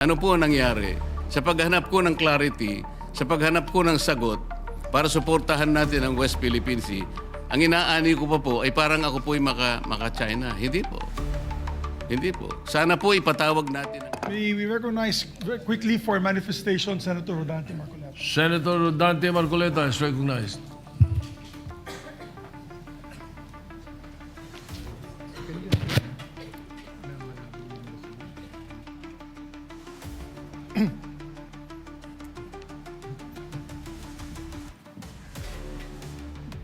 Ano po ang nangyari? Sa paghanap ko ng clarity, sa paghanap ko ng sagot para suportahan natin ang West Philippine Sea, ang inaani ko pa po ay parang ako po'y maka-China. Hindi po. Hindi po. Sana po ipatawag natin. We recognize very quickly for manifestation Senator Rodante Marcoleta. Senator Dante Marcoleta is recognized.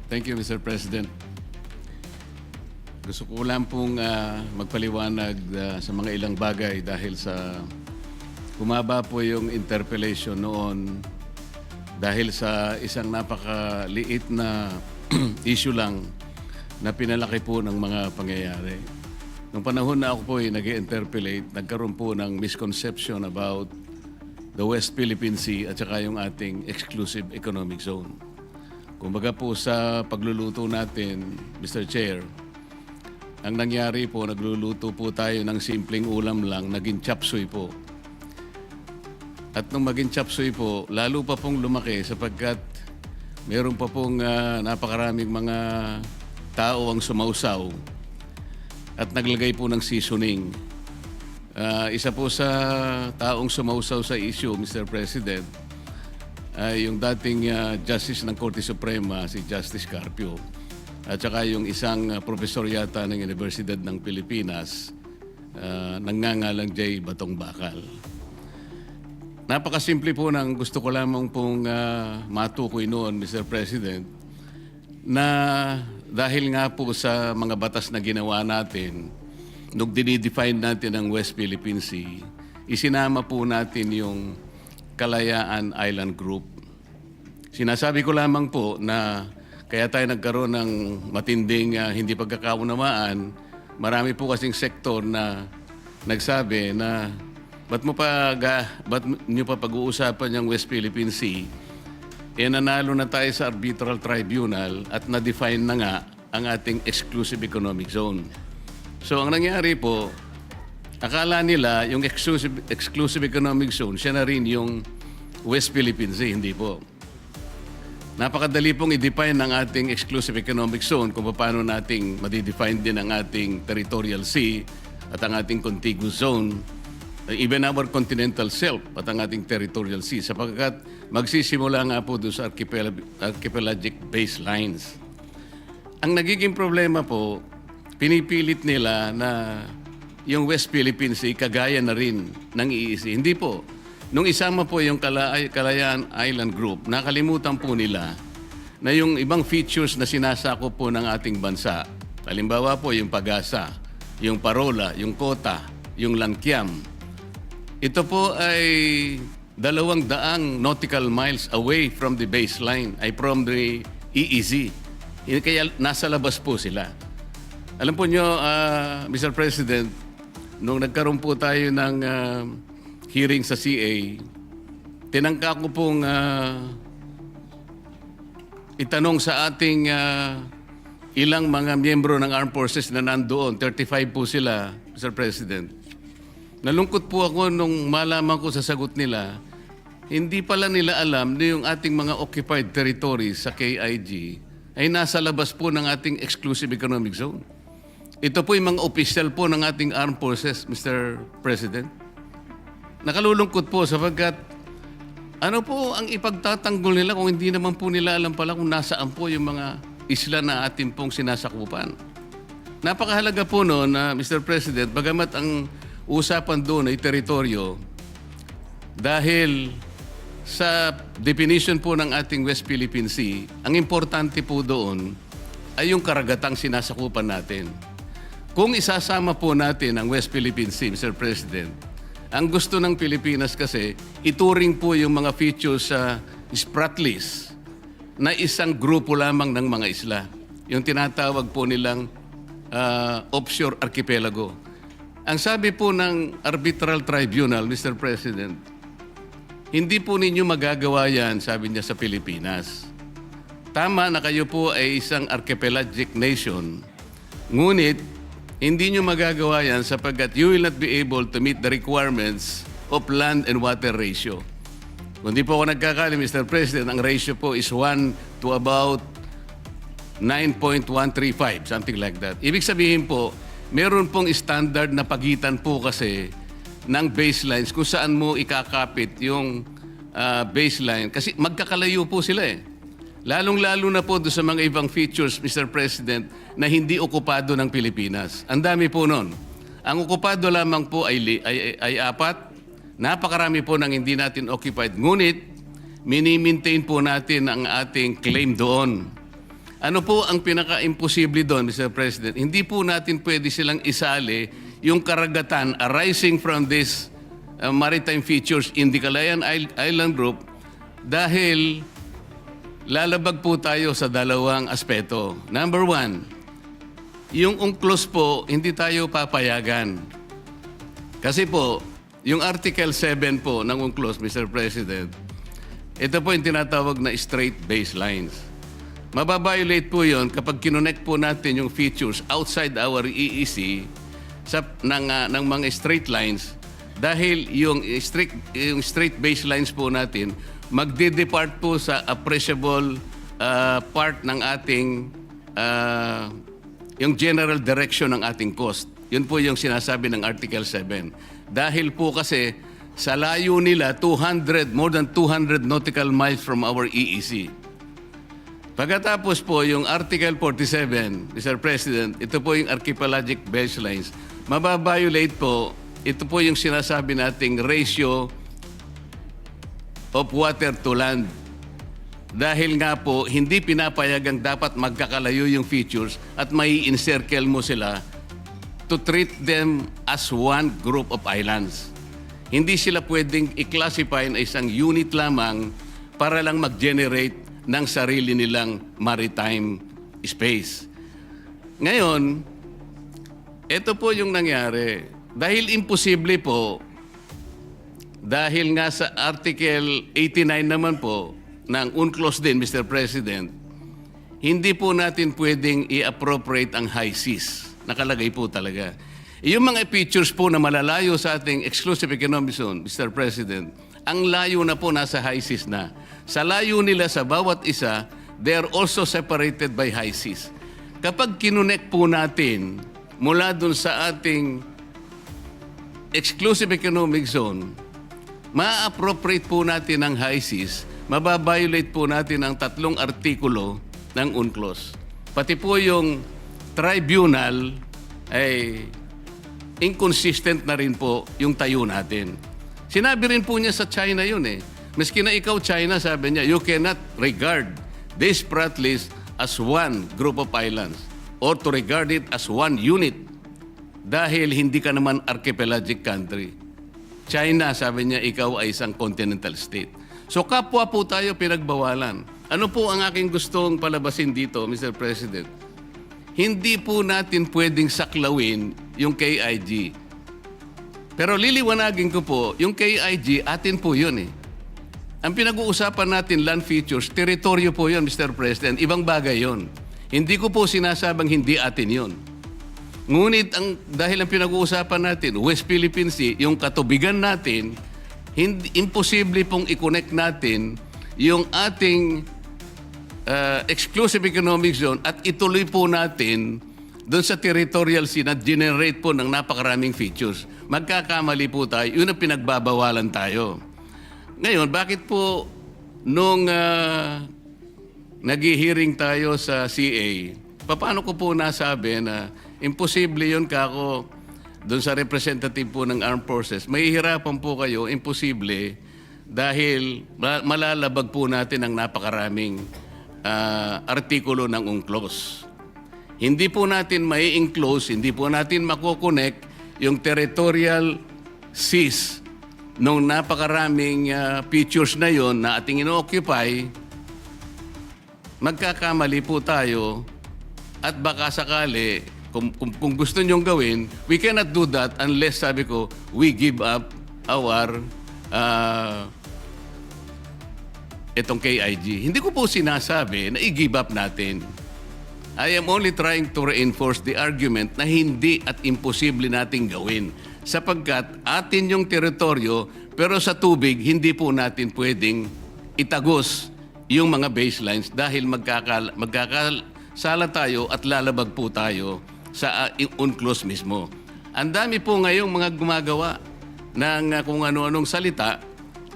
Thank you, Mr. President. Gusto ko lang pong magpaliwanag sa mga ilang bagay dahil sa humaba po yung interpellation noon dahil sa isang napakaliit na issue lang na pinalaki po ng mga pangyayari. Noong panahon na ako po ay nag-interpellate, nagkaroon po ng misconception about the West Philippine Sea at saka yung ating exclusive economic zone. Kumbaga po sa pagluluto natin, Mr. Chair, ang nangyari po, nagluluto po tayo ng simpleng ulam lang, naging chapsuy po. At nung maging chapsuy po, lalo pa pong lumaki sapagkat meron pa pong napakaraming mga tao ang sumausaw at naglagay po ng seasoning. Isa po sa taong sumausaw sa issue, Mr. President, ay yung dating Justice ng Korte Suprema, si Justice Carpio, at saka yung isang profesor yata ng Universidad ng Pilipinas, nangangalang J. Batong Bakal. Napakasimple po ng gusto ko lamang pong matukoy noon, Mr. President, na dahil nga po sa mga batas na ginawa natin, nung dinidefine natin ang West Philippine Sea, isinama po natin yung Kalayaan Island Group. Sinasabi ko lamang po na kaya tayo nagkaroon ng matinding hindi pagkakaunawaan. Marami po kasing sektor na nagsabi na ba't nyo pa pag-uusapan yung West Philippine Sea? Nanalo na tayo sa arbitral tribunal at na-define na nga ang ating exclusive economic zone. So ang nangyari po, akala nila yung exclusive economic zone, siya na rin yung West Philippine Sea, hindi po. Napakadali pong i-define ng ating exclusive economic zone kung paano nating madi-define din ang ating territorial sea at ang ating contiguous zone, even our continental shelf at ang ating territorial sea, sapagkat magsisimula nga po doon sa archipelagic baselines. Ang nagiging problema po, pinipilit nila na yung West Philippine Sea kagaya na rin ng EEZ. Hindi po. Nung isama po yung Kalayaan Island Group, nakalimutan po nila na yung ibang features na sinasakop po ng ating bansa, halimbawa po yung Pag-asa, yung Parola, yung Kota, yung Lankiam, ito po ay 200 nautical miles away from the baseline, ay from the EEZ. Kaya nasa labas po sila. Alam po nyo, Mr. President, nung nagkaroon po tayo ng hearing sa CA, tinangka ko pong itanong sa ating ilang mga miyembro ng Armed Forces na nandoon, 35 po sila, Mr. President. Nalungkot po ako nung malaman ko sa sagot nila, hindi pala nila alam na yung ating mga occupied territories sa KIG ay nasa labas po ng ating exclusive economic zone. Ito po yung mga official po ng ating Armed Forces, Mr. President. Nakalulungkot po sapagkat ano po ang ipagtatanggol nila kung hindi naman po nila alam pala kung nasaan po yung mga isla na atin pong sinasakupan. Napakahalaga po noon na Mr. President, bagamat ang usapan doon ay teritoryo, dahil sa definition po ng ating West Philippine Sea, ang importante po doon ay yung karagatang sinasakupan natin. Kung isasama po natin ang West Philippine Sea, Mr. President, ang gusto ng Pilipinas kasi, ituring po yung mga features sa Spratlys na isang grupo lamang ng mga isla. Yung tinatawag po nilang offshore archipelago. Ang sabi po ng arbitral tribunal, Mr. President, hindi po ninyo magagawa yan, sabi niya, sa Pilipinas. Tama na kayo po ay isang archipelagic nation, ngunit hindi nyo magagawa yan sapagkat you will not be able to meet the requirements of land and water ratio. Kung di po ako nagkakali, Mr. President, ang ratio po is 1 to about 9.135, something like that. Ibig sabihin po, meron pong standard na pagitan po kasi ng baselines kung saan mo ikakapit yung baseline. Kasi magkakalayo po sila eh. Lalong-lalo na po doon sa mga ibang features, Mr. President, na hindi okupado ng Pilipinas. Ang dami po nun. Ang okupado lamang po ay 4. Napakarami po ng hindi natin occupied. Ngunit, mini-maintain po natin ang ating claim doon. Ano po ang pinaka-imposible doon, Mr. President? Hindi po natin pwede silang isali yung karagatan arising from this maritime features in the Calayan Island Group dahil lalabag po tayo sa dalawang aspeto. Number 1, yung UNCLOS po, hindi tayo papayagan. Kasi po, yung Article 7 po ng UNCLOS, Mr. President, ito po yung tinatawag na straight baselines. Mababiolate po yun kapag kinonect po natin yung features outside our EEC ng mga straight lines dahil yung straight baselines po natin magde-depart po sa appreciable part ng ating yung general direction ng ating coast. Yun po yung sinasabi ng Article 7. Dahil po kasi sa layo nila, more than 200 nautical miles from our EEC. Pagkatapos po yung Article 47, Mr. President, ito po yung archipelagic baselines. Mababiolate po, ito po yung sinasabi nating ratio of water to land. Dahil nga po, hindi pinapayagang dapat magkakalayo yung features at may encircle mo sila to treat them as one group of islands. Hindi sila pwedeng i-classify na isang unit lamang para lang mag-generate ng sarili nilang maritime space. Ngayon, ito po yung nangyari. Dahil imposible po, dahil nga sa Article 89 naman po ng UNCLOS din, Mr. President, hindi po natin pwedeng i-appropriate ang high seas. Nakalagay po talaga. Yung mga features po na malalayo sa ating exclusive economic zone, Mr. President, ang layo na po nasa high seas na. Sa layo nila sa bawat isa, they are also separated by high seas. Kapag kinonect po natin mula dun sa ating exclusive economic zone, ma-appropriate po natin ang high seas, mababiolate po natin ang 3 artikulo ng UNCLOS. Pati po yung tribunal ay inconsistent na rin po yung tayo natin. Sinabi rin po niya sa China yun eh. Maski na ikaw China, sabi niya, you cannot regard this Pratt list as one group of islands or to regard it as one unit dahil hindi ka naman archipelagic country. China, sabi niya, ikaw ay isang continental state. So kapwa po tayo pinagbawalan. Ano po ang aking gustong palabasin dito, Mr. President? Hindi po natin pwedeng saklawin yung KIG. Pero liliwanagin ko po, yung KIG, atin po yun eh. Ang pinag-uusapan natin, land features, teritoryo po yun, Mr. President. Ibang bagay yun. Hindi ko po sinasabang hindi atin yun. Ngunit dahil ang pinag-uusapan natin, West Philippine Sea, yung katubigan natin, imposible pong i-connect natin yung ating exclusive economic zone at ituloy po natin doon sa territorial sea na generate po ng napakaraming features. Magkakamali po tayo. Yun ang pinagbabawalan tayo. Ngayon, bakit po nung nag-hearing tayo sa CA, paano ko po nasabi na imposible yun kako doon sa representative po ng Armed Forces? Mahihirapan po kayo, imposible, dahil malalabag po natin ang napakaraming artikulo ng UNCLOS. Hindi po natin mai-enclose, hindi po natin makukonect yung territorial seas nung napakaraming features na yon na ating ino-occupy. Magkakamali po tayo at baka sakali, kung gusto nyong gawin, we cannot do that unless, sabi ko, we give up our itong KIG. Hindi ko po sinasabi na i-give up natin. I am only trying to reinforce the argument na hindi at imposible nating gawin. sapagkat atin yung teritoryo pero sa tubig hindi po natin pwedeng itagos yung mga baselines dahil magkakasala tayo at lalabag po tayo sa UNCLOS mismo. Ang dami po ngayong mga gumagawa ng kung ano-anong salita.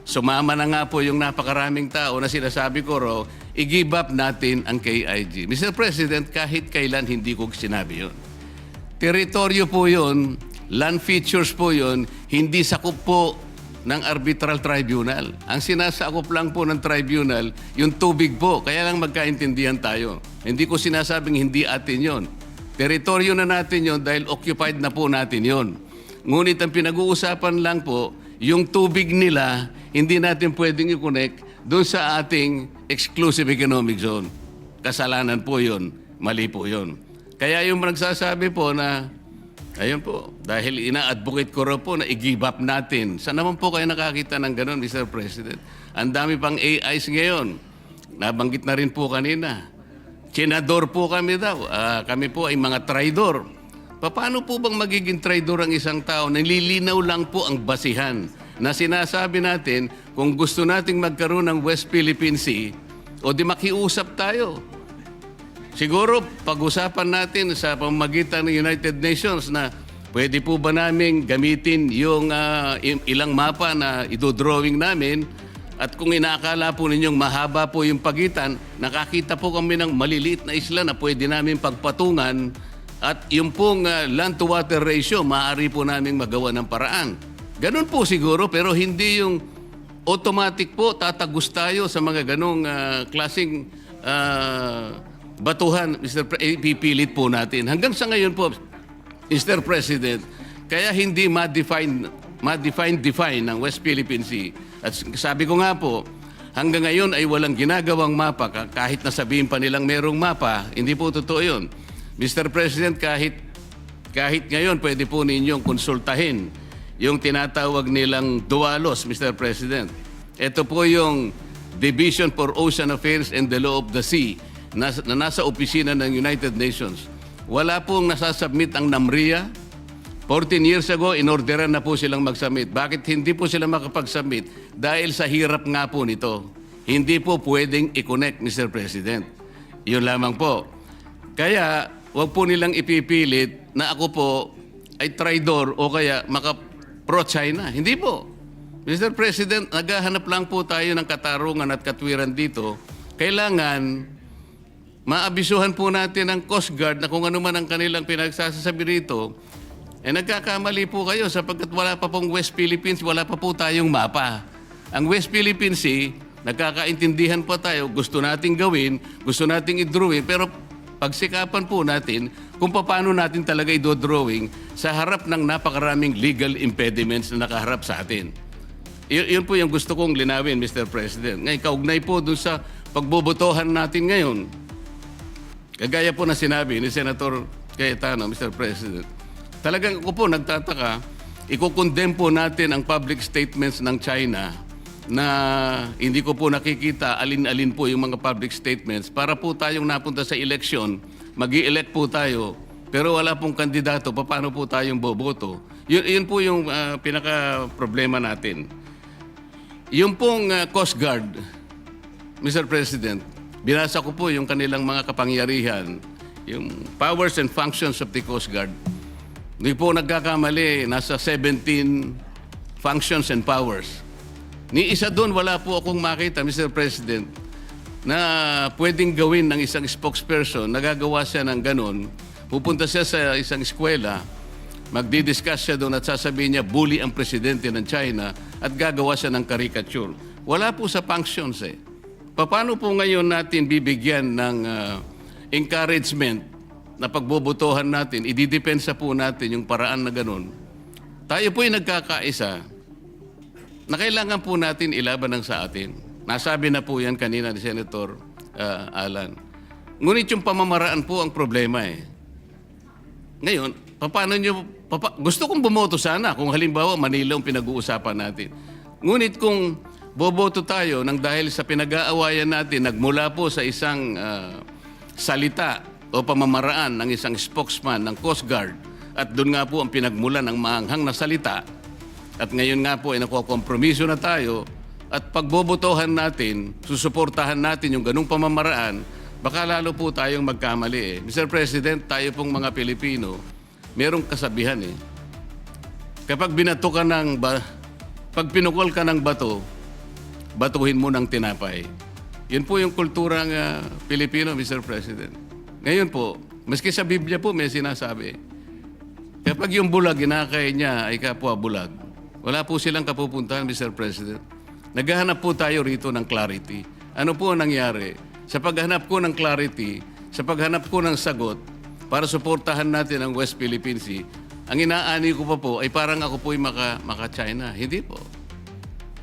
Sumama na nga po yung napakaraming tao na sinasabi ko raw, i-give up natin ang KIG. Mr. President, kahit kailan hindi ko sinabi yun. Teritoryo po yun, land features po yun, hindi sakop po ng arbitral tribunal. Ang sinasakop lang po ng tribunal, yung tubig po. Kaya lang magkaintindihan tayo. Hindi ko sinasabing hindi atin yon. Teritoryo na natin yon dahil occupied na po natin yon. Ngunit ang pinag-uusapan lang po, yung tubig nila, hindi natin pwedeng i-connect doon sa ating exclusive economic zone. Kasalanan po yun. Mali po yun. Kaya yung nagsasabi po na, ayun po, dahil ina-advocate ko raw po na i-give up natin. Saan naman po kayo nakakita ng ganun, Mr. President? Ang dami pang AIs ngayon. Nabanggit na rin po kanina. Senador po kami daw. Kami po ay mga traidor. Paano po bang magiging traidor ang isang tao? Nililinaw lang po ang basihan na sinasabi natin kung gusto nating magkaroon ng West Philippine Sea o di makiusap tayo. Siguro pag-usapan natin sa pamamagitan ng United Nations na pwede po ba namin gamitin yung ilang mapa na idodrawing namin at kung inaakala po ninyong mahaba po yung pagitan, nakakita po kami ng maliliit na isla na pwede namin pagpatungan at yung pong land-to-water ratio, maaari po namin magawa ng paraan. Ganun po siguro, pero hindi yung automatic po, tatagos tayo sa mga ganong klaseng batuhan, pipilit po natin. Hanggang sa ngayon po, Mr. President, kaya hindi ma-define ng West Philippine Sea. At sabi ko nga po, hanggang ngayon ay walang ginagawang mapa, kahit nasabihin pa nilang merong mapa, hindi po totoo yun. Mr. President, kahit ngayon pwede po ninyong konsultahin yung tinatawag nilang DUALOS, Mr. President. Ito po yung Division for Ocean Affairs and the Law of the Sea na nasa opisina ng United Nations. Wala pong nasasubmit ang NAMRIA. 14 years ago, inorderan na po silang mag-submit. Bakit hindi po sila makapag-submit? Dahil sa hirap nga po nito. Hindi po pwedeng i-connect, Mr. President. Yun lamang po. Kaya, wag po nilang ipipilit na ako po ay traidor o kaya pro-China. Hindi po. Mr. President, naghahanap lang po tayo ng katarungan at katwiran dito. Kailangan maabisuhan po natin ang Coast Guard na kung ano man ang kanilang pinagsasabi rito, nagkakamali po kayo sapagkat wala pa pong West Philippines, wala pa po tayong mapa. Ang West Philippine Sea, nagkakaintindihan pa tayo, gusto nating gawin, gusto nating i-drawing, pero pagsikapan po natin kung paano natin talaga i-drawing sa harap ng napakaraming legal impediments na nakaharap sa atin. Yun po yung gusto kong linawin, Mr. President. Ngayon, kaugnay po doon sa pagbobotohan natin ngayon. Kagaya po na sinabi ni Senator Cayetano, Mr. President, talagang ako po nagtataka, ikukondem po natin ang public statements ng China na hindi ko po nakikita alin-alin po yung mga public statements para po tayong napunta sa eleksyon, mag-i-elect po tayo, pero wala pong kandidato, paano po tayong boboto? Yun po yung pinaka-problema natin. Yung pong Coast Guard, Mr. President, binasa ko po yung kanilang mga kapangyarihan, yung powers and functions of the Coast Guard. Hindi po nagkakamali, nasa 17 functions and powers. Ni isa doon, wala po akong makita, Mr. President, na pwedeng gawin ng isang spokesperson, nagagawa siya ng ganun, pupunta siya sa isang eskwela, magdi-discuss siya doon at sasabihin niya, bully ang presidente ng China at gagawa siya ng caricature. Wala po sa functions eh. Paano po ngayon natin bibigyan ng encouragement na pagbobotohan natin, ididepensa po natin yung paraan na ganun. Tayo po yung nagkakaisa na kailangan po natin ilaban ng sa atin. Nasabi na po yan kanina ni Senator Alan. Ngunit yung pamamaraan po ang problema eh. Ngayon, gusto kong bumoto sana kung halimbawa Manila ang pinag-uusapan natin. Ngunit kung boboto tayo nang dahil sa pinag-aawayan natin, nagmula po sa isang salita o pamamaraan ng isang spokesman ng Coast Guard At doon nga po ang pinagmulan ng maanghang na salita. At ngayon nga po ay nakukompromiso na tayo at pagbobotohan natin, susuportahan natin yung ganung pamamaraan, baka lalo po tayong magkamali eh. Mr. President, tayo pong mga Pilipino, merong kasabihan eh. Kapag binato ka pag pinukol ka ng bato, batuhin mo ng tinapay. Yun po yung kulturang Pilipino, Mr. President. Ngayon po, maski sa Biblia po may sinasabi, kapag yung bulag, inakay niya ay kapwa bulag, wala po silang kapupuntahan, Mr. President. Naghahanap po tayo rito ng clarity. Ano po ang nangyari? Sa paghanap ko ng clarity, sa paghanap ko ng sagot, para suportahan natin ang West Philippine Sea, ang inaani ko pa po ay parang ako po'y maka-China. Hindi po.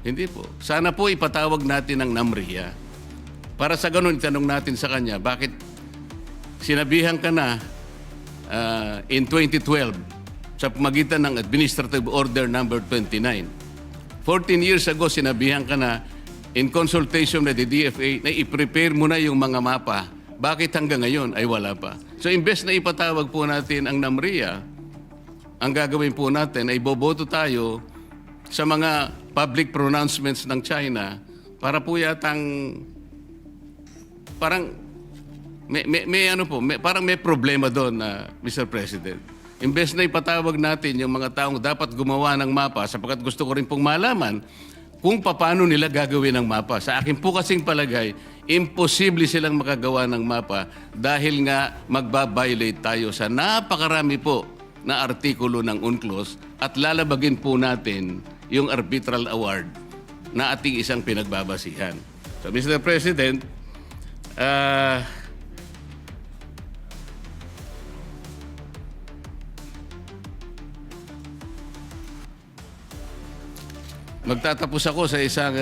Hindi po. Sana po ipatawag natin ang NAMRIA. Para sa ganun, itanong natin sa kanya, bakit sinabihan ka na in 2012 sa pamagitan ng Administrative Order Number 29. 14 years ago, sinabihan ka na in consultation with the DFA na i-prepare mo na yung mga mapa. Bakit hanggang ngayon ay wala pa? So, imbes na ipatawag po natin ang NAMRIA, ang gagawin po natin ay boboto tayo sa mga public pronouncements ng China para po yatang parang parang may problema doon na Mr. President. Imbes na ipatawag natin yung mga taong dapat gumawa ng mapa sapagkat gusto ko rin pong malaman kung paano nila gagawin ang mapa. Sa akin po kasing palagay, imposible silang makagawa ng mapa dahil nga magbabiolate tayo sa napakarami po na artikulo ng UNCLOS at lalabagin po natin yung arbitral award na ating isang pinagbabasihan. So, Mr. President, magtatapos ako sa isang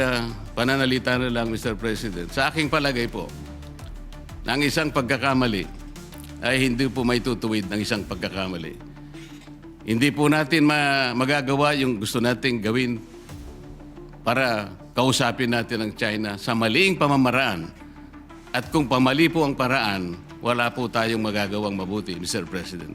pananalita na lang, Mr. President. Sa aking palagay po, na ang isang pagkakamali ay hindi po may tutuwid ng isang pagkakamali. Hindi po natin magagawa yung gusto nating gawin para kausapin natin ang China sa maliing pamamaraan. At kung pamali po ang paraan, wala po tayong magagawang mabuti, Mr. President.